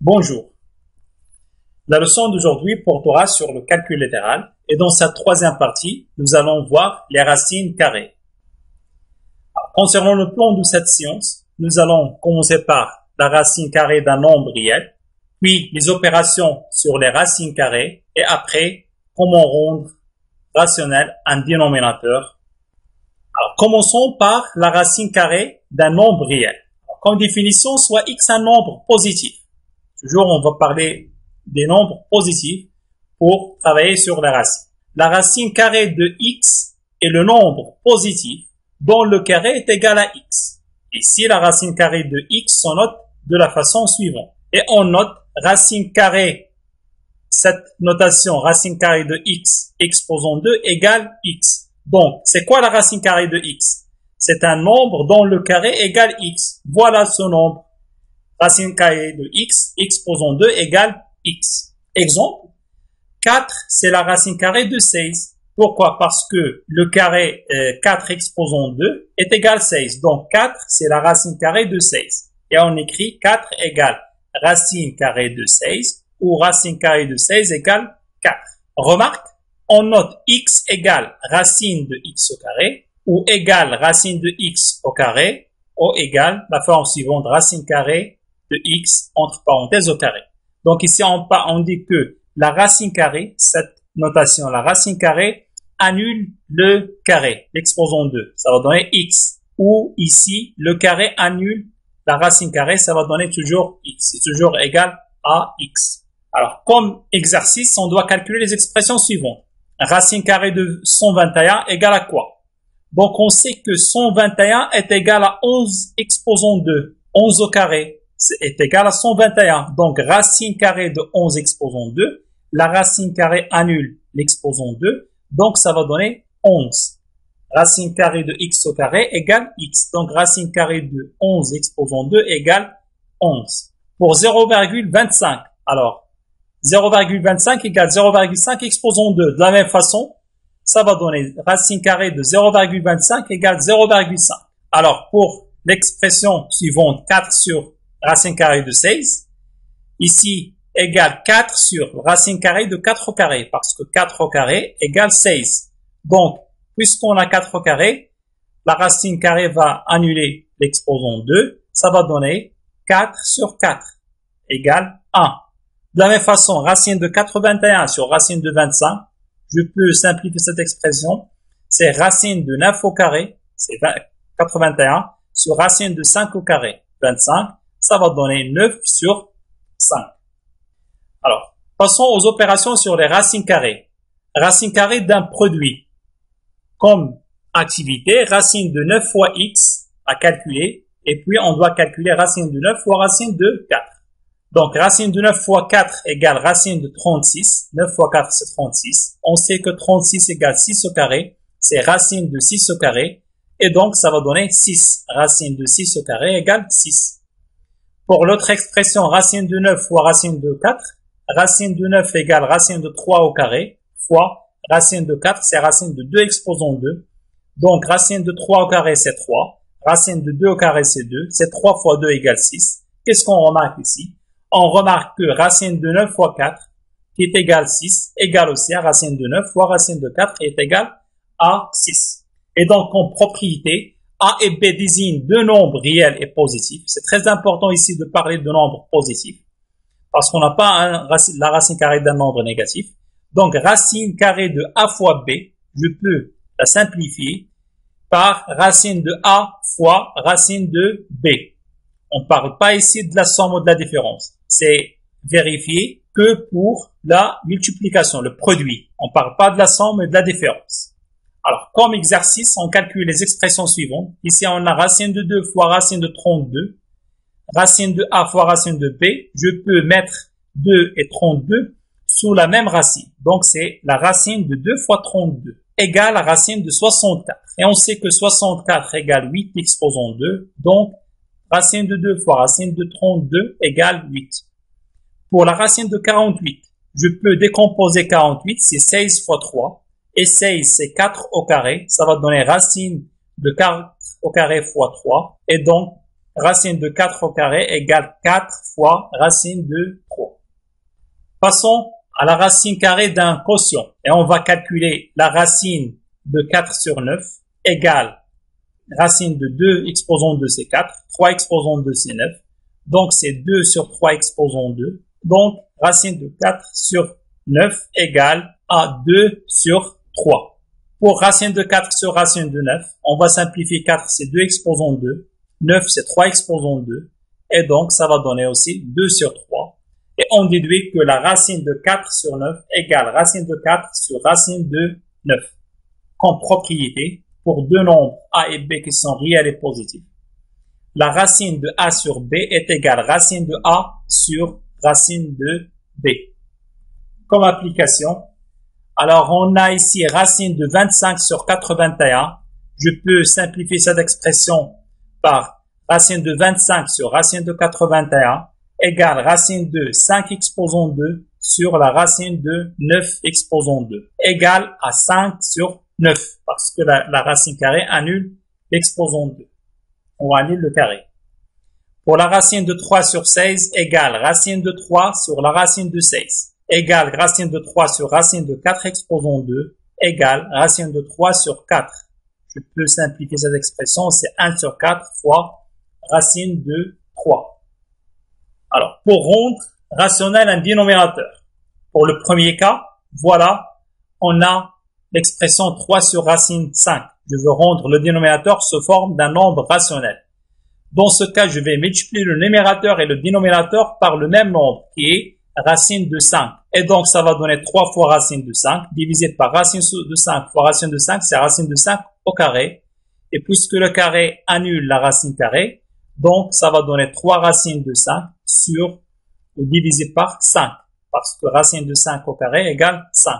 Bonjour. La leçon d'aujourd'hui portera sur le calcul littéral et dans sa troisième partie, nous allons voir les racines carrées. Alors, concernant le plan de cette science, nous allons commencer par la racine carrée d'un nombre réel, puis les opérations sur les racines carrées et après, comment rendre rationnel un dénominateur. Alors, commençons par la racine carrée d'un nombre réel. Alors, comme définition, soit x un nombre positif. Toujours, on va parler des nombres positifs pour travailler sur la racine. La racine carrée de x est le nombre positif dont le carré est égal à x. Ici, la racine carrée de x se note de la façon suivante. Et on note racine carrée, cette notation racine carrée de x exposant 2 égale x. Donc, c'est quoi la racine carrée de x? C'est un nombre dont le carré égale x. Voilà ce nombre. Racine carrée de x exposant 2 égale x. Exemple, 4, c'est la racine carrée de 16. Pourquoi? Parce que le carré 4 exposant 2 est égal 16. Donc 4, c'est la racine carrée de 16. Et on écrit 4 égale racine carrée de 16 ou racine carrée de 16 égale 4. Remarque, on note x égale racine de x au carré ou égale racine de x au carré ou égale la forme suivante racine carrée de x entre parenthèses au carré. Donc ici on dit que la racine carrée, cette notation, la racine carrée annule le carré, l'exposant 2, ça va donner x. Ou ici, le carré annule la racine carrée, ça va donner toujours x, c'est toujours égal à x. Alors comme exercice, on doit calculer les expressions suivantes. Racine carrée de 121 égale à quoi? Donc on sait que 121 est égal à 11 exposant 2, 11 au carré est égal à 121. Donc, racine carrée de 11 exposant 2. La racine carrée annule l'exposant 2. Donc, ça va donner 11. Racine carrée de x au carré égale x. Donc, racine carrée de 11 exposant 2 égale 11. Pour 0,25. Alors, 0,25 égale 0,5 exposant 2. De la même façon, ça va donner racine carrée de 0,25 égale 0,5. Alors, pour l'expression suivante, 4 sur racine carrée de 16, ici, égale 4 sur racine carrée de 4 au carré, parce que 4 au carré égale 16. Donc, puisqu'on a 4 au carré, la racine carrée va annuler l'exposant 2, ça va donner 4 sur 4 égale 1. De la même façon, racine de 81 sur racine de 25, je peux simplifier cette expression, c'est racine de 9 au carré, c'est 81, sur racine de 5 au carré, 25, ça va donner 9 sur 5. Alors, passons aux opérations sur les racines carrées. Racine carrée d'un produit. Comme activité, racine de 9 fois x à calculer. Et puis, on doit calculer racine de 9 fois racine de 4. Donc, racine de 9 fois 4 égale racine de 36. 9 fois 4, c'est 36. On sait que 36 égale 6 au carré. C'est racine de 6 au carré. Et donc, ça va donner 6. Racine de 6 au carré égale 6. Pour l'autre expression, racine de 9 fois racine de 4, racine de 9 égale racine de 3 au carré, fois racine de 4, c'est racine de 2 exposant 2. Donc, racine de 3 au carré, c'est 3. Racine de 2 au carré, c'est 2. C'est 3 fois 2 égale 6. Qu'est-ce qu'on remarque ici? On remarque que racine de 9 fois 4, qui est égal 6, égale aussi à racine de 9 fois racine de 4 est égal à 6. Et donc, en propriété, A et B désignent deux nombres réels et positifs. C'est très important ici de parler de nombres positifs parce qu'on n'a pas la racine carrée d'un nombre négatif. Donc, racine carrée de A fois B, je peux la simplifier par racine de A fois racine de B. On ne parle pas ici de la somme ou de la différence. C'est vérifié que pour la multiplication, le produit. On ne parle pas de la somme et de la différence. Alors, comme exercice, on calcule les expressions suivantes. Ici, on a racine de 2 fois racine de 32. Racine de A fois racine de B. Je peux mettre 2 et 32 sous la même racine. Donc, c'est la racine de 2 fois 32 égale la racine de 64. Et on sait que 64 égale 8 exposant 2. Donc, racine de 2 fois racine de 32 égale 8. Pour la racine de 48, je peux décomposer 48, c'est 16 fois 3. Et 16, c'est 4 au carré. Ça va donner racine de 4 au carré fois 3. Et donc, racine de 4 au carré égale 4 fois racine de 3. Passons à la racine carrée d'un quotient. Et on va calculer la racine de 4 sur 9 égale racine de 2 exposant 2 c'est 4, 3 exposant 2 c'est 9. Donc c'est 2 sur 3 exposant 2. Donc racine de 4 sur 9 égale à 2 sur 3. Pour racine de 4 sur racine de 9, on va simplifier 4 c'est 2 exposant 2, 9 c'est 3 exposant 2, et donc ça va donner aussi 2 sur 3. Et on déduit que la racine de 4 sur 9 égale racine de 4 sur racine de 9. Comme propriété, pour deux nombres a et b qui sont réels et positifs, la racine de a sur b est égale racine de a sur racine de b. Comme application, alors on a ici racine de 25 sur 81. Je peux simplifier cette expression par racine de 25 sur racine de 81 égale racine de 5 exposant 2 sur la racine de 9 exposant 2 égale à 5 sur 9 parce que la racine carrée annule l'exposant 2. On annule le carré. Pour la racine de 3 sur 16 égale racine de 3 sur la racine de 16 égale racine de 3 sur racine de 4 exposant 2 égale racine de 3 sur 4. Je peux simplifier cette expression, c'est 1 sur 4 fois racine de 3. Alors, pour rendre rationnel un dénominateur, pour le premier cas, voilà, on a l'expression 3 sur racine 5. Je veux rendre le dénominateur sous forme d'un nombre rationnel. Dans ce cas, je vais multiplier le numérateur et le dénominateur par le même nombre qui est racine de 5. Et donc, ça va donner 3 fois racine de 5 divisé par racine de 5 fois racine de 5, c'est racine de 5 au carré. Et puisque le carré annule la racine carrée, donc ça va donner 3 racines de 5 sur ou divisé par 5. Parce que racine de 5 au carré égale 5.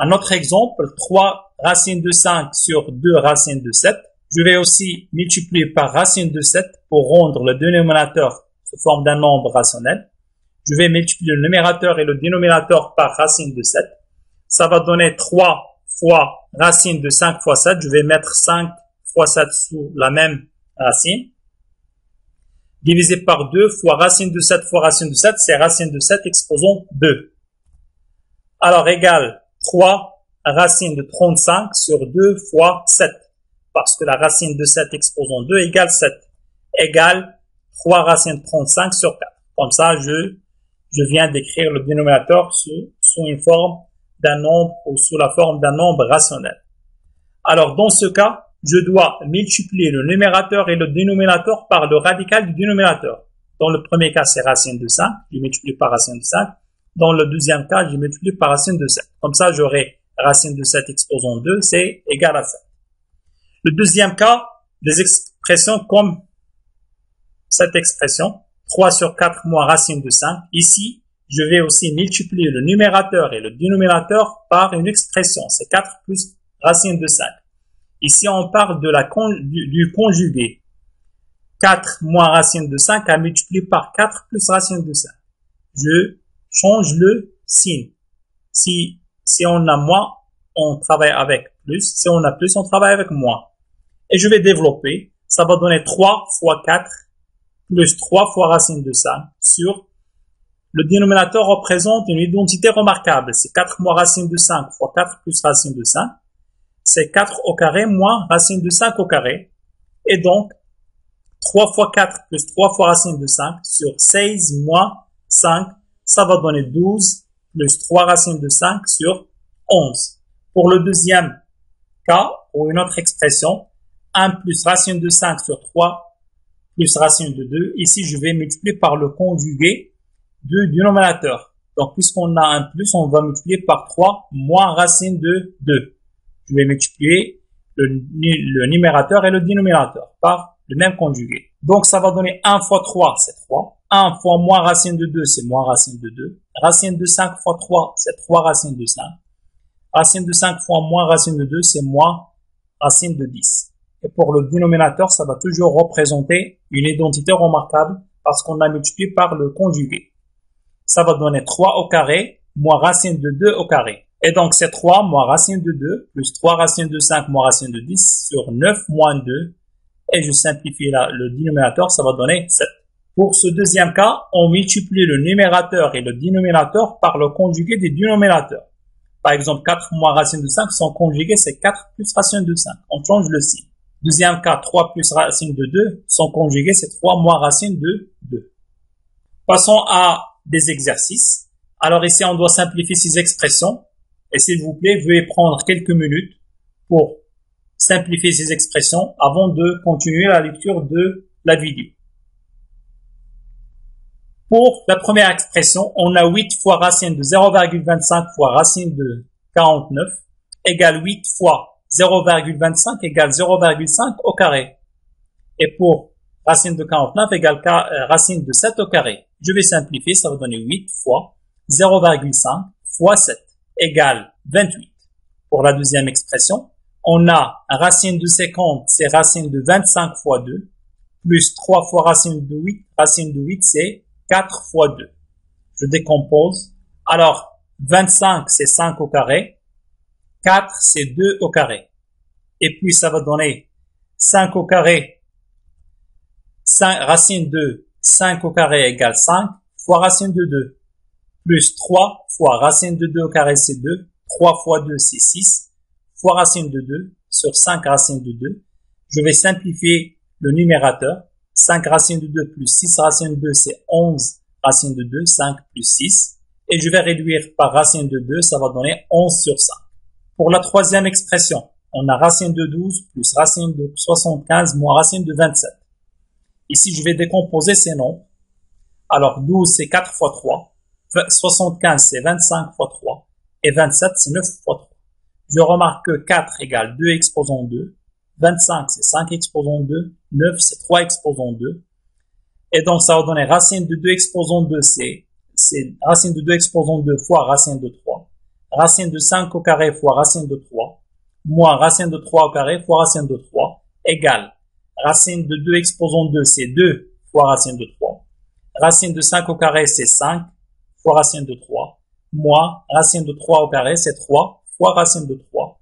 Un autre exemple, 3 racines de 5 sur 2 racines de 7. Je vais aussi multiplier par racine de 7 pour rendre le dénominateur sous forme d'un nombre rationnel. Je vais multiplier le numérateur et le dénominateur par racine de 7. Ça va donner 3 fois racine de 5 fois 7. Je vais mettre 5 fois 7 sous la même racine. Divisé par 2 fois racine de 7 fois racine de 7, c'est racine de 7 exposant 2. Alors égale 3 racine de 35 sur 2 fois 7. Parce que la racine de 7 exposant 2 égale 7. Égale 3 racine de 35 sur 4. Comme ça, je viens d'écrire le dénominateur sous une forme d'un nombre ou sous la forme d'un nombre rationnel. Alors, dans ce cas, je dois multiplier le numérateur et le dénominateur par le radical du dénominateur. Dans le premier cas, c'est racine de 5. Je multiplie par racine de 5. Dans le deuxième cas, je multiplie par racine de 7. Comme ça, j'aurai racine de 7 exposant 2, c'est égal à 7. Le deuxième cas, des expressions comme cette expression, 3 sur 4 moins racine de 5. Ici, je vais aussi multiplier le numérateur et le dénominateur par une expression. C'est 4 plus racine de 5. Ici, on parle de du conjugué. 4 moins racine de 5 à multiplier par 4 plus racine de 5. Je change le signe. Si on a moins, on travaille avec plus. Si on a plus, on travaille avec moins. Et je vais développer. Ça va donner 3 fois 4 plus 3 fois racine de 5 sur le dénominateur représente une identité remarquable. C'est 4 moins racine de 5 fois 4 plus racine de 5. C'est 4 au carré moins racine de 5 au carré. Et donc, 3 fois 4 plus 3 fois racine de 5 sur 16 moins 5, ça va donner 12 plus 3 racines de 5 sur 11. Pour le deuxième cas, ou une autre expression, 1 plus racine de 5 sur 3 plus racine de 2. Ici, je vais multiplier par le conjugué du dénominateur. Donc, puisqu'on a un plus, on va multiplier par 3 moins racine de 2. Je vais multiplier le numérateur et le dénominateur par le même conjugué. Donc, ça va donner 1 fois 3, c'est 3. 1 fois moins racine de 2, c'est moins racine de 2. Racine de 5 fois 3, c'est 3 racine de 5. Racine de 5 fois moins racine de 2, c'est moins racine de 10. Et pour le dénominateur, ça va toujours représenter une identité remarquable parce qu'on a multiplié par le conjugué. Ça va donner 3 au carré moins racine de 2 au carré. Et donc, c'est 3 moins racine de 2 plus 3 racine de 5 moins racine de 10 sur 9 moins 2 et je simplifie le dénominateur, ça va donner 7. Pour ce deuxième cas, on multiplie le numérateur et le dénominateur par le conjugué des dénominateurs. Par exemple, 4 moins racine de 5, son conjugué c'est 4 plus racine de 5. On change le signe. Deuxième cas, 3 plus racine de 2, son conjugué c'est 3 moins racine de 2. Passons à des exercices. Alors ici, on doit simplifier ces expressions. Et s'il vous plaît, veuillez prendre quelques minutes pour simplifier ces expressions avant de continuer la lecture de la vidéo. Pour la première expression, on a 8 fois racine de 0,25 fois racine de 49 égale 8 fois 0,25 égale 0,5 au carré. Et pour racine de 49 égale racine de 7 au carré. Je vais simplifier, ça va donner 8 fois 0,5 fois 7 égale 28. Pour la deuxième expression, on a racine de 50, c'est racine de 25 fois 2, plus 3 fois racine de 8. Racine de 8, c'est 4 fois 2. Je décompose. Alors, 25, c'est 5 au carré. 4, c'est 2 au carré. Et puis, ça va donner 5 au carré. Racine de 5 au carré égale 5 fois racine de 2. Plus 3 fois racine de 2 au carré, c'est 2. 3 fois 2, c'est 6. Fois racine de 2 sur 5 racine de 2. Je vais simplifier le numérateur. 5 racine de 2 plus 6 racine de 2, c'est 11 racine de 2. 5 plus 6. Et je vais réduire par racine de 2, ça va donner 11 sur 5. Pour la troisième expression, on a racine de 12 plus racine de 75 moins racine de 27. Ici, je vais décomposer ces nombres. Alors, 12, c'est 4 fois 3. 75, c'est 25 fois 3. Et 27, c'est 9 fois 3. Je remarque que 4 égale 2 exposant 2. 25, c'est 5 exposant 2. 9, c'est 3 exposant 2. Et donc, ça va donner racine de 2 exposant 2, c'est racine de 2 exposant 2 fois racine de 3. Racine de 5 au carré fois racine de 3. Moins racine de 3 au carré fois racine de 3. Égale racine de 2 exposant 2, c'est 2 fois racine de 3. Racine de 5 au carré, c'est 5 fois racine de 3. Moins racine de 3 au carré, c'est 3 fois racine de 3.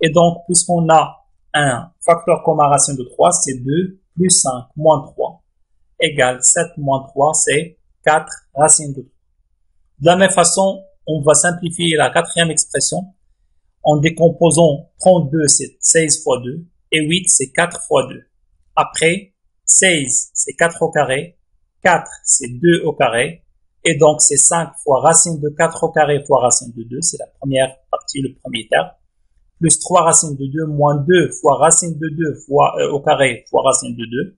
Et donc, puisqu'on a un facteur commun racine de 3, c'est 2 plus 5 moins 3 égale 7 moins 3, c'est 4 racine de 3. De la même façon, on va simplifier la quatrième expression en décomposant 32, c'est 16 fois 2, et 8, c'est 4 fois 2. Après, 16, c'est 4 au carré, 4, c'est 2 au carré, et donc c'est 5 fois racine de 4 au carré fois racine de 2, c'est la première partie, le premier terme, plus 3 racine de 2 moins 2 fois racine de 2 fois, au carré fois racine de 2.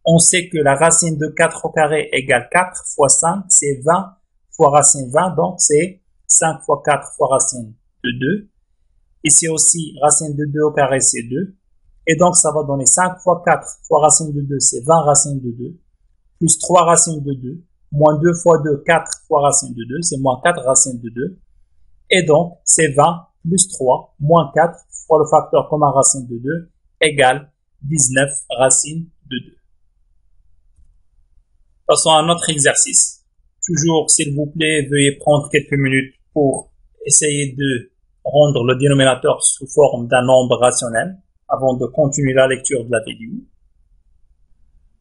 On sait que la racine de 4 au carré égale 4 fois 5, c'est 20 fois racine 20, donc c'est 5 fois 4 fois racine de 2. Ici aussi, racine de 2 au carré, c'est 2. Et donc, ça va donner 5 fois 4 fois racine de 2, c'est 20 racine de 2. Plus 3 racines de 2. Moins 2 fois 2, 4 fois racine de 2, c'est moins 4 racine de 2. Et donc, c'est 20 plus 3 moins 4 fois le facteur commun racine de 2 égale 19 racine de 2. Passons à un autre exercice. Toujours, s'il vous plaît, veuillez prendre quelques minutes pour essayer de rendre le dénominateur sous forme d'un nombre rationnel avant de continuer la lecture de la vidéo.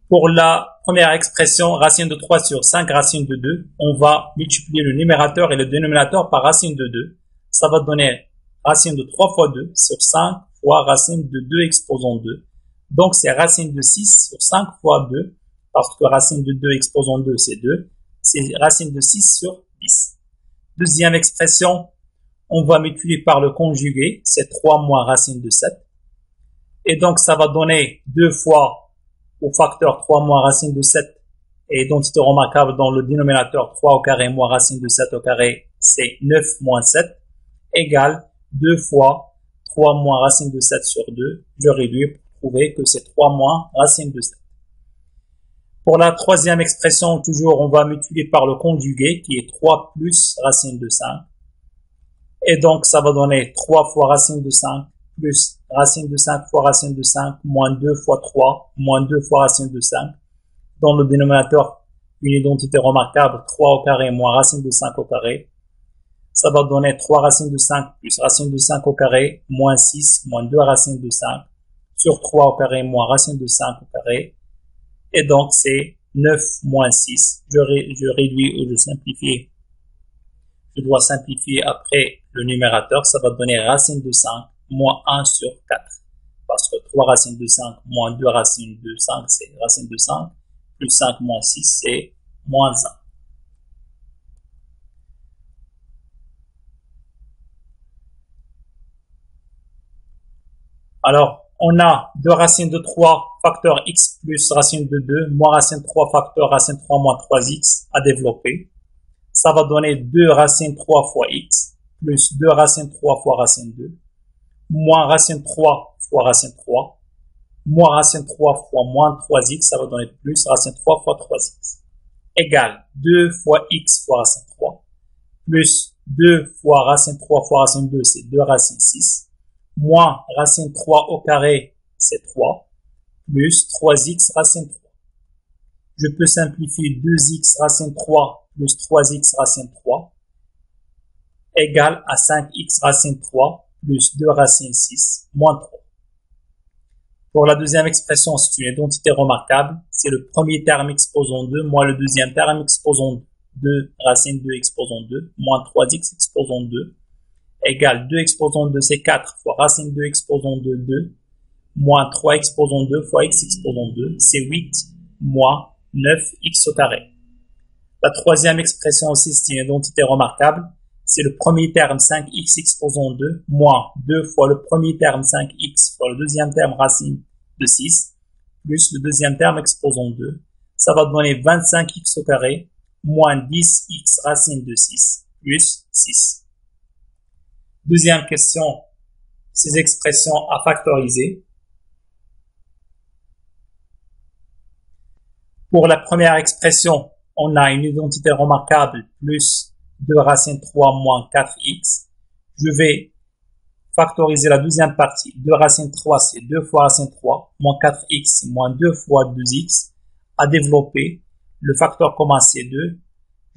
Pour la première expression, racine de 3 sur 5 racine de 2, on va multiplier le numérateur et le dénominateur par racine de 2. Ça va donner racine de 3 fois 2 sur 5 fois racine de 2 exposant 2. Donc, c'est racine de 6 sur 5 fois 2, parce que racine de 2 exposant 2, c'est 2. C'est racine de 6 sur 10. Deuxième expression, on va multiplier par le conjugué, c'est 3 moins racine de 7. Et donc, ça va donner 2 fois au facteur 3 moins racine de 7. Et identité remarquable dans le dénominateur 3 au carré moins racine de 7 au carré, c'est 9 moins 7, égale 2 fois 3 moins racine de 7 sur 2. Je réduis pour trouver que c'est 3 moins racine de 7. Pour la troisième expression, toujours, on va multiplier par le conjugué, qui est 3 plus racine de 5. Et donc, ça va donner 3 fois racine de 5, plus racine de 5 fois racine de 5, moins 2 fois 3, moins 2 fois racine de 5. Dans le dénominateur, une identité remarquable, 3 au carré moins racine de 5 au carré. Ça va donner 3 racines de 5 plus racine de 5 au carré, moins 6, moins 2 racines de 5, sur 3 au carré moins racine de 5 au carré. Et donc, c'est 9 moins 6. Je réduis ou je simplifie. Je dois simplifier après le numérateur. Ça va donner racine de 5 moins 1 sur 4. Parce que 3 racines de 5 moins 2 racines de 5, c'est racine de 5. Plus 5 moins 6, c'est moins 1. Alors, on a 2 racines de 3 facteur x plus racine de 2 moins racine de 3 facteur racine de 3 moins 3x à développer. Ça va donner 2 racine 3 fois x plus 2 racine 3 fois racine 2 moins racine 3 fois racine 3 moins racine 3 fois moins 3x, ça va donner plus racine 3 fois 3x égale 2 fois x fois racine 3 plus 2 fois racine 3 fois racine 2, c'est 2 racine 6 moins racine 3 au carré, c'est 3, plus 3x racine 3. Je peux simplifier 2x racine 3 plus 3x racine 3 égale à 5x racine 3 plus 2 racine 6 moins 3. Pour la deuxième expression, c'est une identité remarquable. C'est le premier terme exposant 2 moins le deuxième terme exposant 2 racine 2 exposant 2 moins 3x exposant 2 égale 2 exposant 2, c'est 4 fois racine 2 exposant 2, 2, moins 3 exposant 2 fois x exposant 2, c'est 8, moins 9x au carré. La troisième expression aussi, c'est une identité remarquable. C'est le premier terme 5x exposant 2, moins 2 fois le premier terme 5x fois le deuxième terme racine de 6, plus le deuxième terme exposant 2. Ça va donner 25x au carré, moins 10x racine de 6, plus 6. Deuxième question, ces expressions à factoriser. Pour la première expression, on a une identité remarquable plus 2 racine 3 moins 4x. Je vais factoriser la deuxième partie. 2 racine 3, c'est 2 fois racine 3, moins 4x, c'est moins 2 fois 2x. À développer, le facteur commun, c'est 2.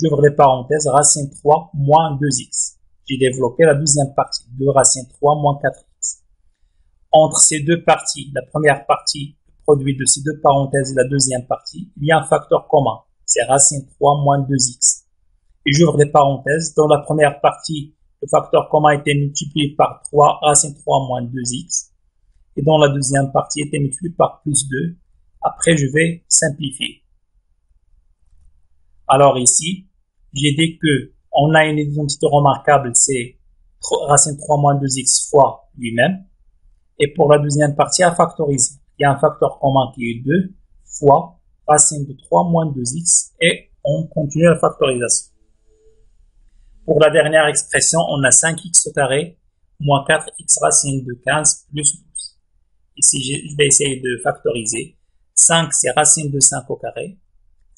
J'ouvre les parenthèses, racine 3 moins 2x. J'ai développé la deuxième partie, 2 racine 3 moins 4x. Entre ces deux parties, la première partie, le produit de ces deux parenthèses et la deuxième partie, il y a un facteur commun, c'est racine 3 moins 2x. Et j'ouvre les parenthèses, dans la première partie, le facteur commun était multiplié par 3, racine 3 moins 2x. Et dans la deuxième partie, était multiplié par plus 2. Après, je vais simplifier. Alors ici, j'ai dit que on a une identité remarquable, c'est racine 3 moins 2x fois lui-même. Et pour la deuxième partie, à factoriser. Il y a un facteur commun qui est 2 fois racine de 3 moins 2x et on continue la factorisation. Pour la dernière expression, on a 5x au carré moins 4x racine de 15 plus 12. Ici, je vais essayer de factoriser. 5, c'est racine de 5 au carré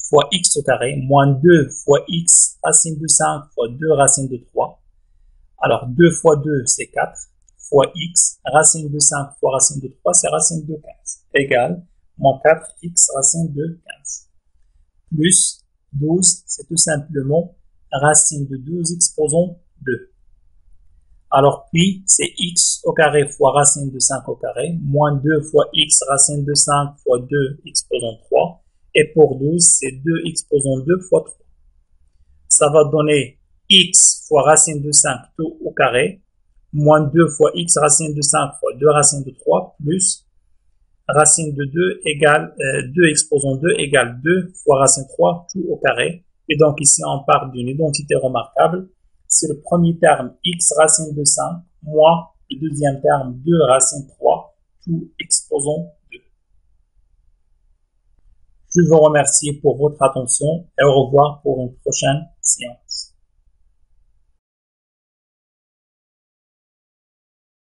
fois x au carré, moins 2 fois x, racine de 5 fois 2 racine de 3. Alors 2 fois 2, c'est 4, fois x, racine de 5 fois racine de 3, c'est racine de 15, égale moins 4x racine de 15. Plus 12, c'est tout simplement racine de 12 exposant 2. Alors puis, c'est x au carré fois racine de 5 au carré, moins 2 fois x racine de 5 fois 2 exposant 3. Et pour 12, c'est 2 exposant 2 fois 3. Ça va donner x fois racine de 5 tout au carré, moins 2 fois x racine de 5 fois 2 racine de 3, plus racine de 2 égale 2 exposant 2 égale 2 fois racine de 3 tout au carré. Et donc ici, on parle d'une identité remarquable. C'est le premier terme x racine de 5 moins le deuxième terme 2 racine de 3 tout exposant 2. Je vous remercie pour votre attention et au revoir pour une prochaine séance.